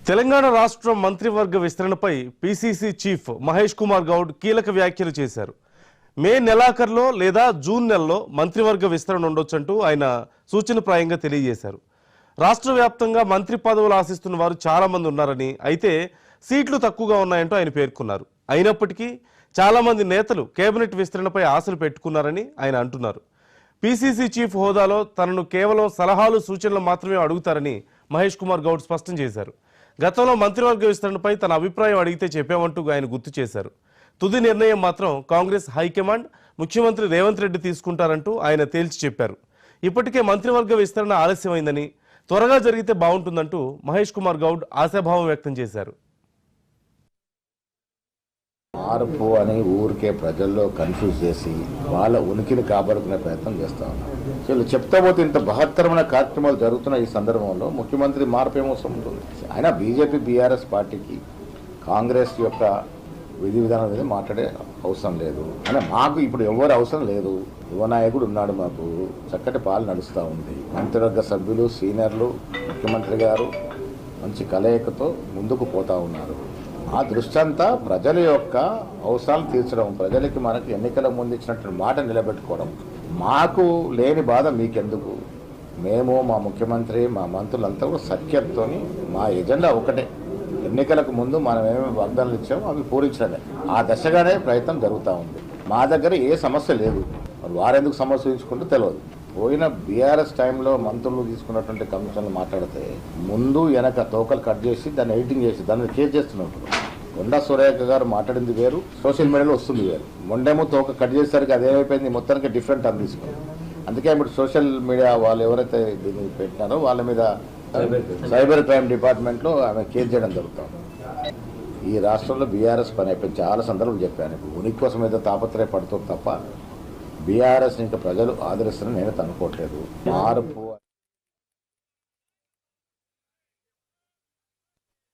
తెలంగాణ రాష్ట్ర మంత్రివర్గ విస్తరణపై PCC chief Mahesh Kumar Goud కీలక వ్యాఖ్యలు చేశారు. మే నెలాఖరులో లేదా జూన్ నెలలో మంత్రివర్గ విస్తరణ ఉండొచ్చంటూ ఆయన సూచనప్రాయంగా తెలియజేశారు. రాష్ట్ర వ్యాప్తంగా మంత్రి పదవులు ఆశిస్తున్న వారు చాలా మంది ఉన్నారని, అయితే సీట్లు తక్కువగా ఉన్నాయంటూ ఆయన పేర్కొన్నారు. అయినప్పటికీ చాలా మంది నేతలు కేబినెట్ విస్తరణపై ఆశలు పెట్టుకున్నారని ఆయన అంటున్నారు. పీసీసీ చీఫ్ హోదాలో తనను కేవలం సలహాలు సూచనలు మాత్రమే అడుగుతారని మహేష్ కుమార్ గౌడ్ స్పష్టం చేశారు. గతంలో మంత్రివర్గ విస్తరణపై తన అభిప్రాయం అడిగితే చెప్పామంటూ ఆయన గుర్తు చేశారు. తుది నిర్ణయం మాత్రం కాంగ్రెస్ హైకమాండ్, ముఖ్యమంత్రి రేవంత్ రెడ్డి తీసుకుంటారంటూ ఆయన తేల్చి చెప్పారు. ఇప్పటికే మంత్రివర్గ విస్తరణ ఆలస్యమైందని, త్వరగా జరిగితే బాగుంటుందంటూ మహేష్ కుమార్ గౌడ్ ఆశాభావం వ్యక్తం చేశారు. మార్పు అని ఊరికే ప్రజల్లో కన్ఫ్యూజ్ చేసి వాళ్ళ ఉనికిని కాపాడుకునే ప్రయత్నం చేస్తా ఉన్నారు. వీళ్ళు చెప్తా పోతే ఇంత బహత్తరమైన కార్యక్రమాలు జరుగుతున్న ఈ సందర్భంలో ముఖ్యమంత్రి మార్పు ఏమవసరం ఉంటుంది? ఆయన బీజేపీ బీఆర్ఎస్ పార్టీకి కాంగ్రెస్ యొక్క విధి విధానం మీద మాట్లాడే అవసరం లేదు అని మాకు ఇప్పుడు ఎవరు అవసరం లేదు. యువ నాయకుడు ఉన్నాడు, మాకు చక్కటి పాలన నడుస్తూ ఉంది. మంత్రివర్గ సభ్యులు, సీనియర్లు, ముఖ్యమంత్రి గారు మంచి కలయికతో ముందుకు పోతా ఉన్నారు. ఆ దృష్టి అంతా ప్రజల యొక్క అవసరాలు తీర్చడం, ప్రజలకి మనకి ఎన్నికల ముందు ఇచ్చినటువంటి మాట నిలబెట్టుకోవడం. మాకు లేని బాధ మీకెందుకు? మేము, మా ముఖ్యమంత్రి, మా మంత్రులంతా కూడా సఖ్యతతో మా ఎజెండా ఒకటే. ఎన్నికలకు ముందు మనం ఏమేమి వాగ్దానాలు ఇచ్చామో అవి పూరించడమే. ఆ దశగానే ప్రయత్నం జరుగుతూ ఉంది. మా దగ్గర ఏ సమస్య లేదు. వారెందుకు సమస్య తీసుకుంటూ తెలియదు. పోయిన బీఆర్ఎస్ టైంలో మంత్రులు తీసుకున్నటువంటి కమిషన్లు మాట్లాడితే ముందు వెనక తోకలు కట్ చేసి దాన్ని ఎడిటింగ్ చేసి దాన్ని కేర్ చేస్తున్నట్టు. కొండా సురేఖ గారు మాట్లాడింది వేరు, సోషల్ మీడియాలో వస్తుంది వేరు. మొండేమో తోక కట్ చేసేసరికి అదేమైపోయింది, మొత్తానికి డిఫరెంట్ అని తీసుకుంది. అందుకే ఇప్పుడు సోషల్ మీడియా వాళ్ళు ఎవరైతే దీన్ని పెట్టినారో వాళ్ళ మీద సైబర్ క్రైమ్ డిపార్ట్మెంట్లో ఆమె కేసు చేయడం జరుగుతుంది. ఈ రాష్ట్రంలో బీఆర్ఎస్ పని అయిపోయింది. చాలా సందర్భాలు చెప్పాను. ఇప్పుడు ఉనికి కోసం ఏదో తాపత్రయపడుతుంది తప్ప బీఆర్ఎస్ ఇంకా ప్రజలు ఆదరిస్తారని నేను అనుకోవట్లేదు. మార్పు